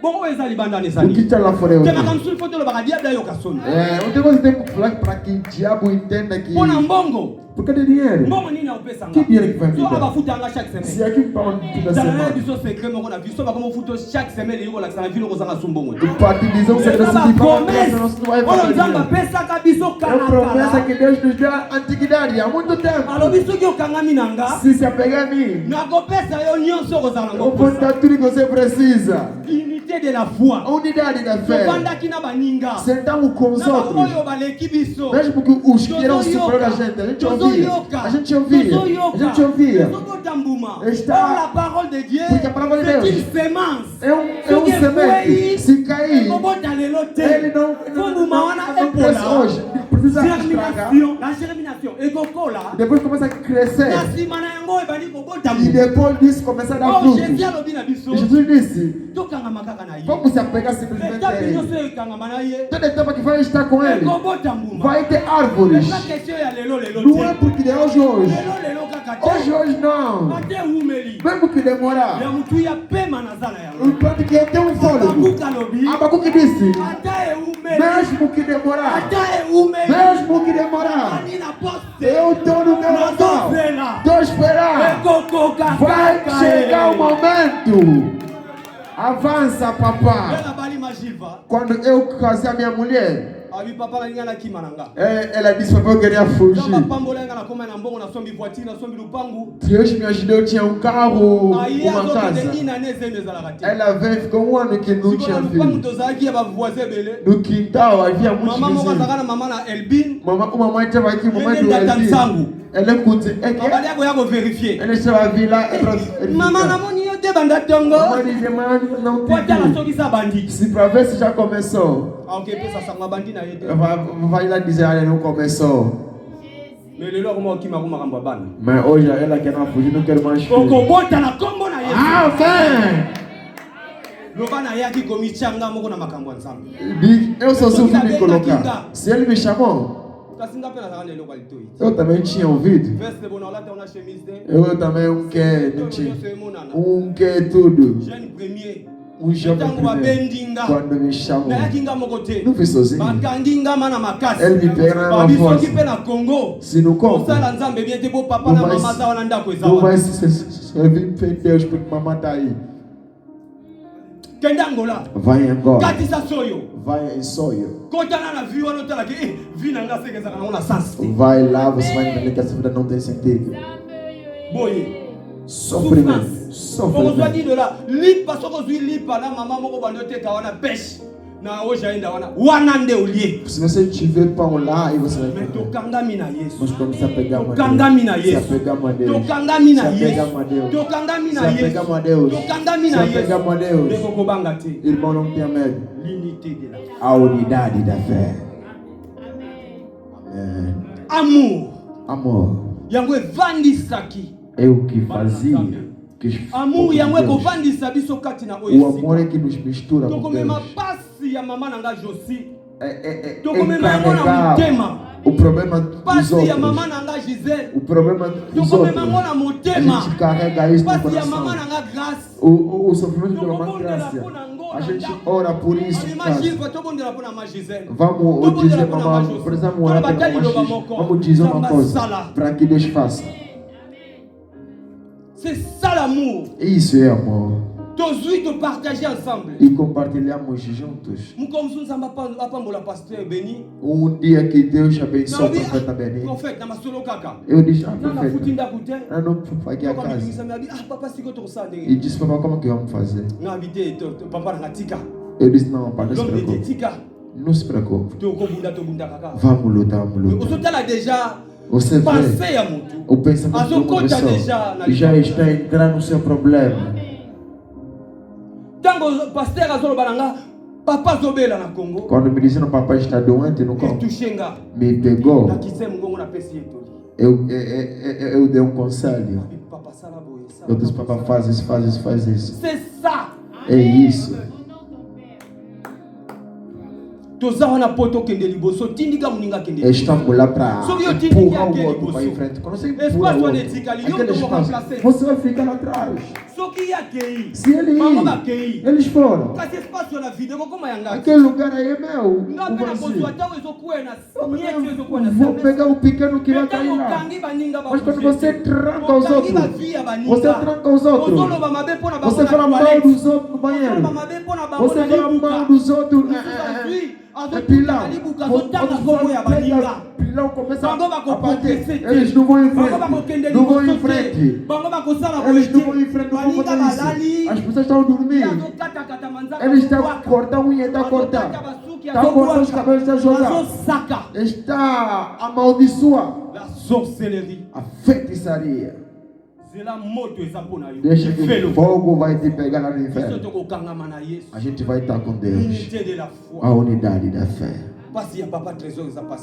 Bon, o ezali bandane O sani. que está lá fora é o quê? Tema kamsul foto lo bakadia da yo kasoni. O negócio tem que falar para que o diabo entenda que... Pona mbongo. Por que de dinheiro? Mbongo nini opesa nga? Que dinheiro que vai me So dar? abafuta nga chaque Se semaine. aqui para toda Dans la semana. biso secret moko na biso bakomo futo chaque semaine yiko la sana vilo kozanga sumbongo. Para te dizer o segredo de Promessa. nós não vai Olo fazer nzamba dinheiro. pesa ka biso É uma promessa kana. que Deus nos deu a antiguidade, há muito tempo. Alo biso ki okangami nanga. Se apegar a mim, nakopesa yo nyonso kozala eu vou dar tudo que você precisa. unité de la foi. A unidade da fé. Tofandaki na baninga. Sentamos com os Na outros. baoyo baleki biso. Mesmo que os que eram superiores a gente ouvia. A gente ouvia. A gente ouvia. Está. La parole de Dieu. Porque a palavra de C'est Deus une semence. é um semente. Se cair, ele não cresce hoje. Precisa estragar. La germination. Ekokola. Depois começa a crescer. Na simana yango ebani kobota E depois disso começa a dar Oh, frutos. Jésus alobi na biso. E Jesus disse: Tokanga makaka na ye. vamos se apegar simplesmente a Etape ele. nyonso ekangama na ye. Toda etapa que vai estar com ele, Ekobota mbuma. vai ter árvores. Eza question ya lelo lelo Não é te. porque de hoje. Lelo kaka te. Hoje não. Ate umeli. Mesmo que demorar. Ya mutu ya pema na zala ya. O importante é que tem um fôlego. Abakuka lobi. Abacuque disse: Ata umeli. mesmo que demorar. Ata umeli. Mesmo que demorar. Ani na poste. Eu estou no meu local. Estou esperando. Ekokoka. Vai chegar o momento. Avança, papá. Ela bali majiva. Quando eu casei a minha mulher, Abi papa la ngana kimananga. ela disse para eu queria fugir. Kamba pambola ngana koma na mbongo na sombi voiture na sombi lupangu. Deus me ajudou, eu tinha um carro, Aí uma azoka casa. de ina neze mezala kati. Ela veio, ficou um ano que não tinha Lupangu filho. tozaki ya ba voisin bele. No quintal havia muitos Mama moko vizinhos. zakana mama na Elbin. Uma mãe estava aqui, mamãe do Ele tá Elvi. dançando. Ela escuta, é que Babali yako yako verifier. ela estava a vir lá. Mama na moni yo te banda tongo. Mamãe dizia, mas não Pode ela tem. soki sa bandi. Se para ver se já começou, Ah ok pesa sanga bandi na yete. vai lá dizer, olha, não começou. Mais lelo ko mo kima ko makambo bana. Mas hoje ela quer não fugir, não quer mais filho. Oko bota na kombo na Yesu. Ah, vem! Loba na yaki komi changa moko na makambo nzambe. Eu sou seu filho de colocar. Se ele me chamou, Kasinga pena zakana lelo kwalitoi. eu também tinha ouvido. Veste bona lata una chemise de. Eu também um que não tinha. Um Que tudo. jeune premier. Um jovem Tango primeiro. babendinga. Quando me chamou, Na yaki nga moko te. não fui sozinho. Bakanginga mana makasi. Ele me pega na Babiso força. ki pe na Congo. Se no Congo, Osala nzambe bien te bo papa não na vai, mama za wana ndako não ezawa. vai servir para Deus porque mamãe está aí. Kenda Angola. Vai embora. Katisa soyo. Vai em sonho. Kotana na vi wana otala ke vi na nga seke zakana ona sens te. Vai lá, você vai entender que essa vida não tem sentido. Boye. Sofrimento. Okozwa Sofrimento. di de la lipa soko zwi lipa na mama moko bando teka wana pêche. Na oja enda wana nde olie. Se você tiver pão lá, aí você vai Mais comer. tokangami na Yesu. Mas quando se apegamos a Tokangami na Deus, se Yesu. apegamos a Deus, Tokangami na se Yesu. apegamos a Deus, Tokangami se na Yesu. apegamos a Deus, Tokangami se na Yesu. apegamos a Deus, Ndeko kobanga te. irmão, não tenha medo. L'unité de la foi. A unidade da fé. Amém. Amour. Amor, Yango evandisaki. é o que fazia. Que Amour yango Deus. ekofandisa biso kati na O oyo amor é esika. que nos mistura com Tokomema Deus. pasi ya mama na nga Josi. É Tokomema yango na encarregar motema. o problema dos Pasi ya mama outros. na nga Gisele. O problema dos Tokomema outros. yango na A motema. gente carrega isso no Pasi ya mama coração. na nga Grace. O sofrimento pela má graça. A gente ora por isso. em casa. Imagine tobondela mpona ma Gisele. Vamos dizer, mamãe, precisamos orar pela mamãe. Vamos dizer uma coisa para que Deus faça. C'est ça l'amour. Isso é amor. Tozui de partager ensemble. E compartilhamos juntos. Mukomzu nzamba apambola pasteur Beni. Dia que Deus abençoe o Nalobi profeta Beni. prophète na masolo kaka. Eu disse, Nana futi profeta, ndaku te. eu não vou aqui a Papa casa. mibingisa mi abi papa siko tokosala E ndenge. disse, papai, como que vamos fazer? Na habite papa na tika. Eu disse, não, pai, não se L'homme de preocupe. tika. Não se preocupe. Tobunda kaka. Vamos lutar, vamos lutar. Osotala déjà Você vê, pensée ya mutu. o pensamento de uma Azokota pessoa déjà na já está entrando no seu problema. Tango pasteur azoloba nanga Papa Zobela na Congo. Quando me disseram papa está doente no Congo, me pegou. Eu dei um conselho. Eu disse, papa, faz isso, faz isso, faz isso. C'est ça. É isso. Estamos lá para empurrar o outro para em frente. Quando você empurra o outro, aquele espaço, você vai ficar lá atrás. Se eles foram, aquele lugar aí é meu. Vou pegar o pequeno que vai cair lá. Mas quando você tranca os outros, você fala mal dos outros no banheiro, você fala mal dos outros. Pilão começa a bater. Eles não vão em frente. Não vão em frente. Eles não vão em frente. Não vão fazer isso. As pessoas estão dormindo. Eles estão cortando a unha, estão cortando. Estão cortando os cabelos, estão jogando. Está amaldiçoando a feitiçaria. Deixa que o fogo vai te pegar lá no inferno. A gente vai estar com Deus. A unidade da fé.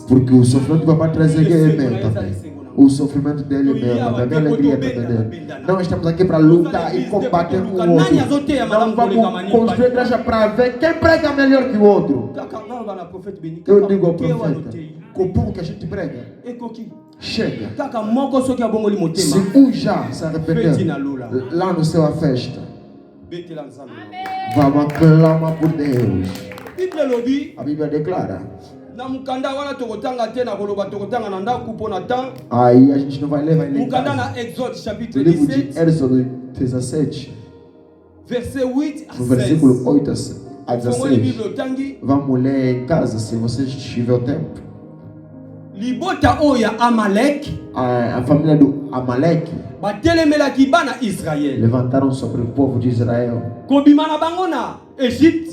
Porque o sofrimento do Papai Trezor é meu também. O sofrimento dele é meu, a minha alegria também dele. Não estamos aqui para lutar e combater com o outro. Não vamos construir igreja para ver quem prega melhor que o outro. Eu digo ao profeta, com o povo que a gente prega, chega. Se um já se arrepender, lá no céu a festa. Vamos clamar por Deus. A Bíblia declara. Aí a gente não vai ler, vai ler. No livro de Êxodo 17, no versículo 8 a 16. Vamos ler em casa se você tiver o tempo. A família do Amaleque levantaram sobre o povo de Israel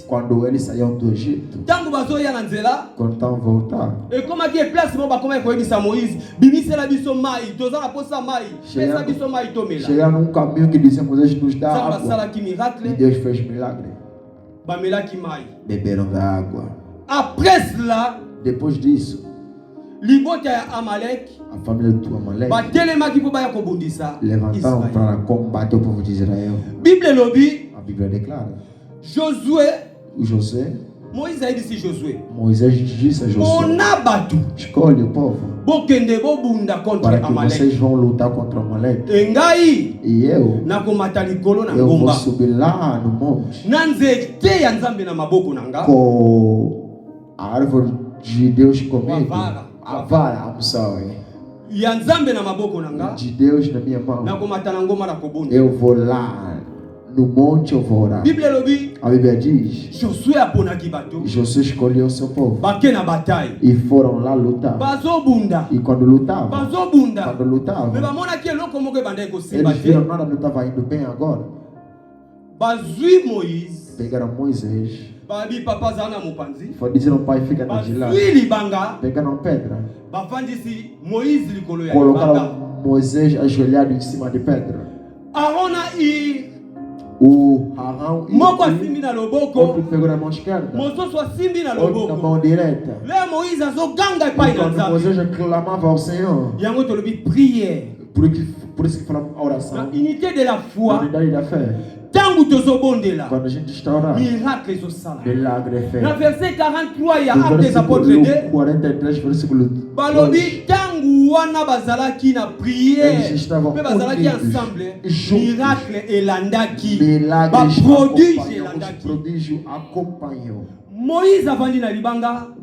quando eles saíram do Egito, quando estavam voltando. Chegaram num caminho que dizia Moisés nos dá água, e Deus fez milagre. Beberam da água. Depois disso, a família do Amaleque levantaram para combater o povo de Israel. A Bíblia declara. José, Moisés disse a Josué: escolhe o povo para que vocês vão lutar contra o Amaleque. E eu vou subir lá no monte com a árvore de Deus comigo. A vara, I'm sorry. De Deus na minha mão. Eu vou lá no monte, eu vou orar. A Bíblia diz: Josué escolheu o seu povo e foram lá lutar. E quando lutavam, eles viram nada não estava indo bem agora. Pegaram Moisés. Foi dizer ao pai: fica de lá. Pegaram pedra. Colocaram Moisés ajoelhado em cima de pedra. O Arão e outro pegou na mão esquerda, outro na mão direita. E quando Moisés clamava ao Senhor, por isso que falamos a oração, a unidade da fé. Quando a gente está orando, milagre é feito. No verset 43, il y a Actes des Apôtres 2. 43, versículo 2. Eles estavam prodígio acompanhou.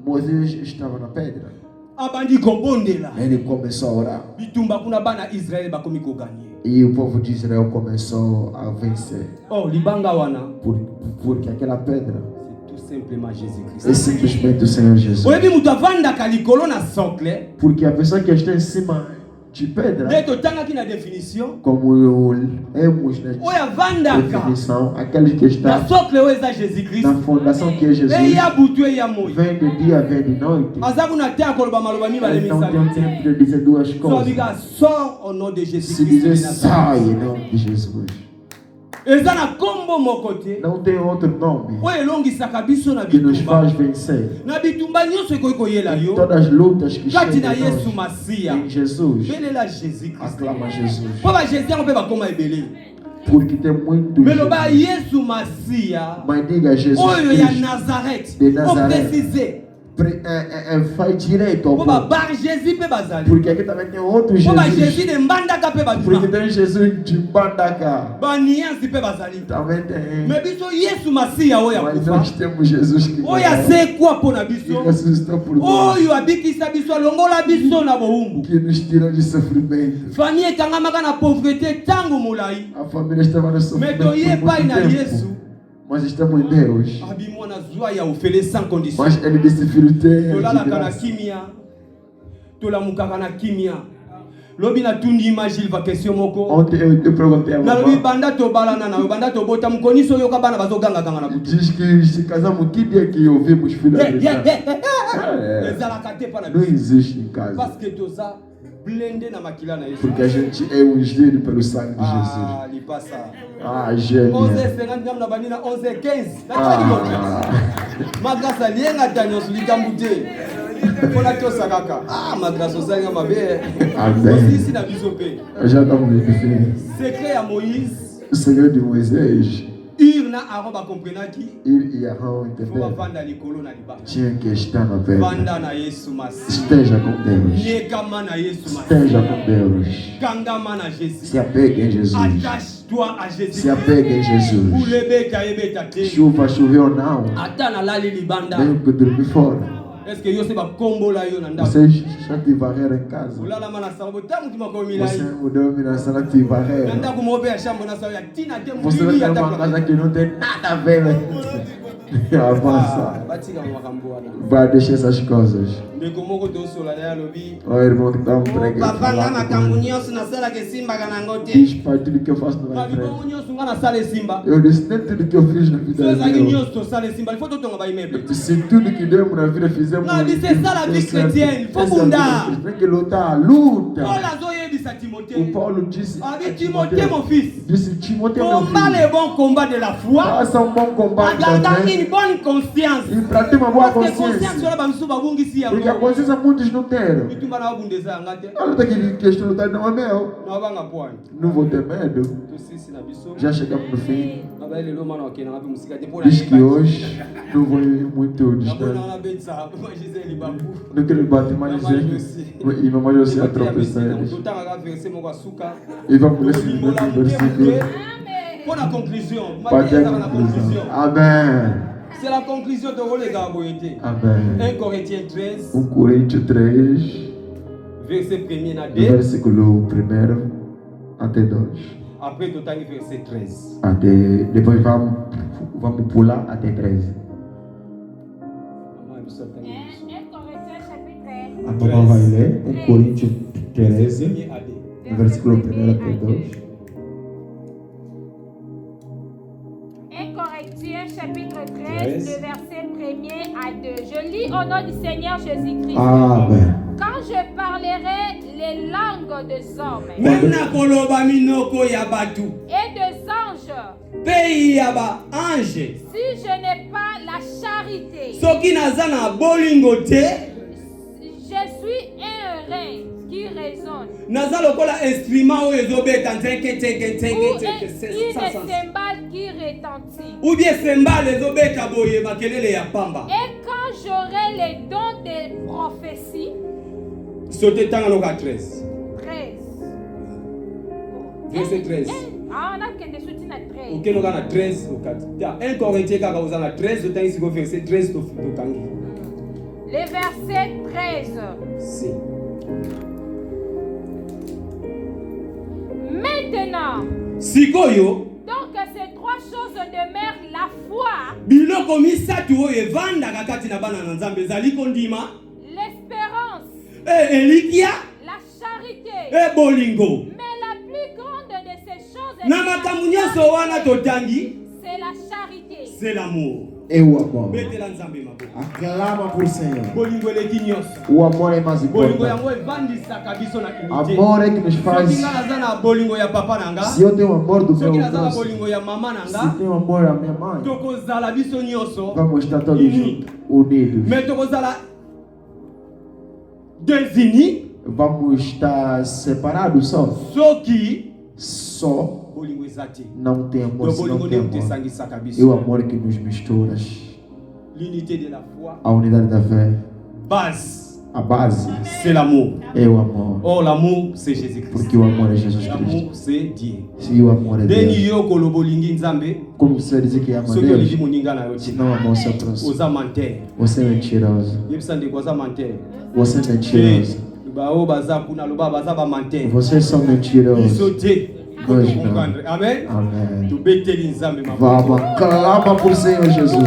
Moisés estava na pedra. Ele começou a orar. E o povo de Israel começou a vencer. Porque aquela pedra é simplesmente o Senhor Jesus. Porque a pessoa que está em cima de pedra, como lemos na definição, aquele que está na fundação que é Jesus, vem de dia, vem de noite. Ele não tem tempo de dizer duas coisas. Se dizer sai em nome de Jesus. Não tem outro nome que nos faz vencer em todas as lutas que chegam em Jesus. Aclama Jesus. Porque tem muito Jesus. Mas diga Jesus Cristo de Nazaré. Faz direito ao povo. Porque aqui também tem outro Jesus. Porque tem Jesus de Mbandaka. Também tem. Mas nós temos Jesus que ressuscitou por nós, que nos tirou de sofrimento. A família estava no sofrimento por muito tempo. Mas estamos em Deus. Mas ele disse, filho, tem de graça. Ontem eu perguntei a mamãe. Diz que se casamos, que dia que ouvimos filhos gritar? Não existe em casa. Porque a gente é ungido pelo sangue de Jesus. Gênio. Amém. Já estamos vivendo. O segredo de Moisés. Ir e Arão entenderam. Tinha que estar na pedra. Esteja com Deus. Esteja com Deus. Se apegue em Jesus. Se apegue em Jesus. Chuva, choveu ou não, mesmo que dormir fora. Você já te varreram em casa. Você dorme na sala de varreram. Você vai ter uma casa que não tem nada a ver. Avança. Vai deixar essas coisas. O irmão que está pregando. Diz para tudo que eu faço na minha frente. Eu disse, nem tudo que eu fiz na vida é meu. Se tudo que demos na vida fizemos, não, disse ça la vie chrétienne. Faut bunda. Tem que lutar, luta. O Paulo disse a Timothée, mon fils. Disse Timothée, meu filho. Combat le bon combat de la foi. Faça um bom combate da fé. Une bonne conscience. E para ter uma boa consciência. Porque a consciência muitos não têm. A luta que estou lutando não é meu. Não vou ter medo. Já chegamos no fim. Diz que hoje não vou ir muito distante. Não quero bater mais e mamãe José atropelou eles. E vamos ler esse versículo. Pour la conclusion. Amen. C'est la conclusion de Amen. 1 Corinthiens 13. 1 Coríntios 3. Verset 1 a 2. Versículo 1 até 2. Après tout temps, verset 13. Depois vamos pular até 13. A mamãe vai ler 1 Coríntios 13, versículo 1 até 2. 1 Corinthiens chapitre 13, le verset 1er à 2. Je lis au nom du Seigneur Jésus-Christ. Amen. Quand je parlerai les langues des hommes et des anges, si je n'ai pas la charité, je suis un rein qui résonne, ou une cymbale qui retentit. Et quand j'aurai les dons de prophétie, 13. 13. Verset 13. On a que des soutiens à 13. Ok, nous avons 13 au 4. 1 Corinthiens, quand vous avez 13, vous avez verset 13 au Tangi. Le verset 13. Si. Maintenant, Sikoyo. donc ces trois choses demeurent: la foi, l'espérance, la charité. Mais la plus grande de ces choses, c'est la charité. C'est l'amour. Et ou amour. Acclame pour le Seigneur. Ou amour est mais important. Amour est que nous faisons. Si on est amour de meu Deus, si on est amour à minha mãe, vamos estar todos unidos. Vamos estar separados só não tem amor, se não tem amor. E o amor que nos mistura. A unidade da fé. A base, c'est l'amour. É o amor. Oh, l'amour, c'est Jésus-Christ. Porque o amor é Jesus Cristo. L'amour, c'est Dieu. Se o amor é Deus. Como você diz que ama Deus, se não amor seu próximo, você é mentiroso. Você é mentiroso. Vocês são mentirosos. Amen. Amém. Vamos, clama por Senhor Jesus.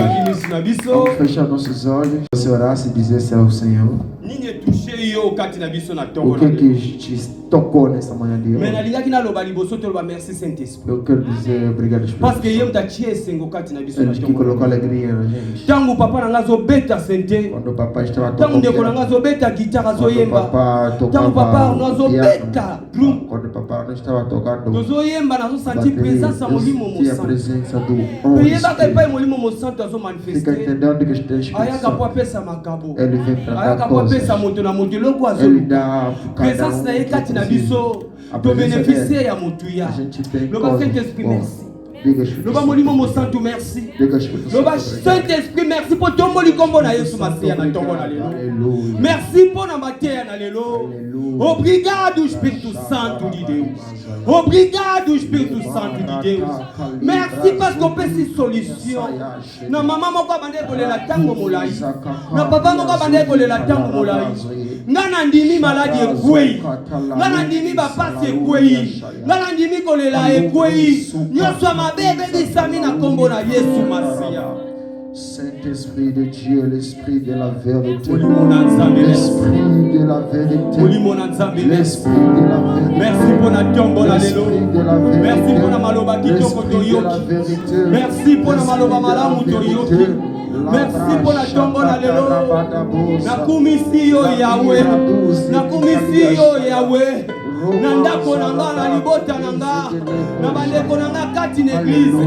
Vamos fechar nossos olhos. Você orar e dizer ao Senhor o que te tocou nessa manhã de hoje. Eu quero dizer obrigado, Espírito. Ele que colocou alegria na gente. Quando o papai estava tocando piano, quando o papai tocava piano, quando o papai não estava tocando bateria, existia a presença do Holy Spirit. Fica entendendo que está Espírito Santo. Ele vem para dar coisas. Ele dá cada um que precisa. A presença dele, a gente tem coisas boas. Diga Espírito Santo, merci. diga Espírito Santo, Saint-Esprit, merci pour ton moli combo na Yesu Masia na tongo na lelo. Merci pour na matéria na lelo. Obrigado, Espírito Santo de Deus. Obrigado, Espírito Santo de Deus. Merci parce qu'on peut si solution. Na maman moko bande kolela tango molai. Na papa moko bande kolela tango molai. Ngana ndimi maladi ekwei. Ngana ndimi bapasi ekwei. Ngana ndimi kolela ekwei. Nyoso mabebe bisami na kombo na Yesu Masia. Saint-Esprit de Dieu, l'Esprit de la vérité, l'Esprit de la vérité, l'Esprit de la vérité, merci pour la tombe la lelo, merci pour la maloba kitoko toyoki, merci pour la maloba malamu toyoki, merci pour la tombe la lelo, nakumisi yo Yahweh, nakumisi yo Yahweh. Nandako nanga na libota nanga na bandeko nanga kati na église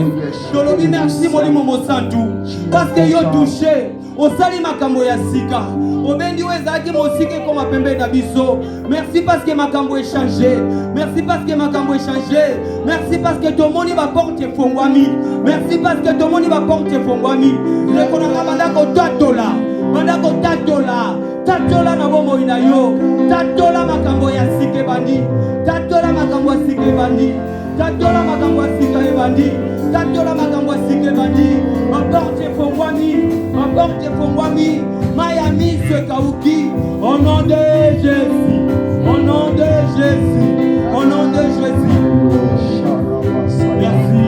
tolobi merci molimo mosantu parce que yo touché osali makambo ya sika obendi wezaki mosike koma pembe na biso merci parce que makambo est changé merci parce que makambo est changé merci parce que tomoni ba porte fongwami merci parce que tomoni ba porte fongwami leko nanga bandako tatola tatola na bomo ina yo tatola makambo ya sike bandi tatola makambo ya sike bandi tatola makambo ya sike bandi tatola makambo ya sike bandi maporte fongwami Miami se kauki au nom de Jésus au nom de Jésus au nom de Jésus merci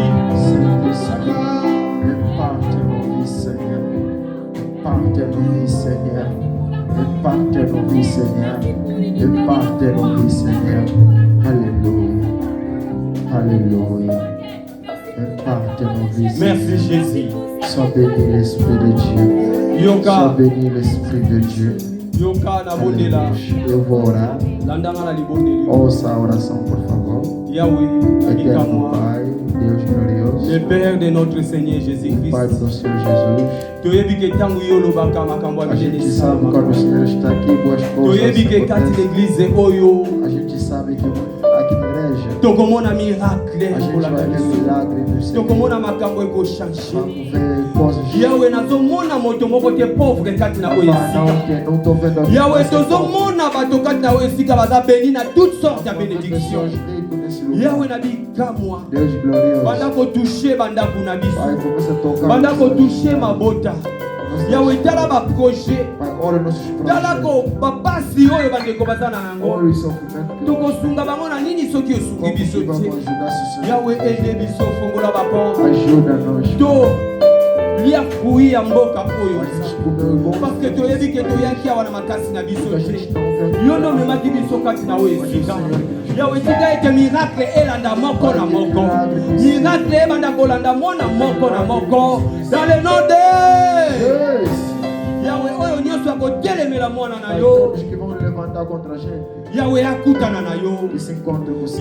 Seigneur, impacte nos vies, Seigneur, impacte nos vies, Seigneur, alléluia, alléluia, impacte nos vies, merci Jésus, sois béni l'Esprit de Dieu, sois béni l'Esprit de Dieu, alléluia, eu vou orar, ouça a oração por favor, Eterno Pai, Deus glorioso, le Père de notre Seigneur Jésus-Christ, Pai do Senhor Jesus, a gente sabe quando o Senhor está aqui, boas coisas acontecem. A gente sabe que aqui na igreja a gente vai ver milagre do Senhor. Vamos ver coisas. Não estou vendo aqui. Deus glorioso. Pai, começa a tocar. Yahweh tala ba projet tala ko bapasi oyo bandeko bazana nango tokosunga bango na nini soki osungi biso te Yahweh aide biso fongola ba porte to lia fruit ya mboka oyo parce que toyebi ke toyaki awa na makasi na biso te yo no memaki biso kati na oyo esika Yahweh tika ete miracle elanda moko na moko. Miracle ebanda kolanda mona moko na moko. Dans le nom de Yahweh oyo nyonso akotelemela mwana na yo. Yahweh akutana na yo.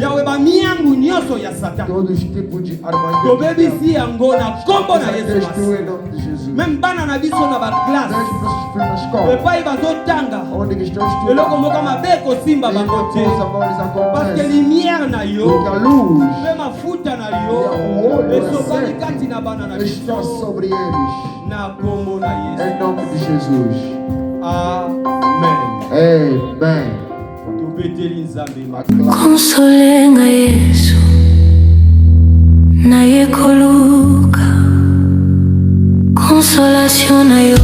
Yahweh bamiangu nyonso ya Satan. Tobebisi yango na kombo na Yesu. Même bana na biso na ba classe. Epai bazotanga. Eloko moka mabe kosimba bango te. Parce que lumière na yo. Pe mafuta na yo. Esopali kati na bana na biso. Na kombo na Yesu. Em nome de Jesus. Amen. Amen. Console nga Yesu na ye koluka consolation na yo.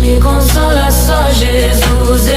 Me consola só Jesus.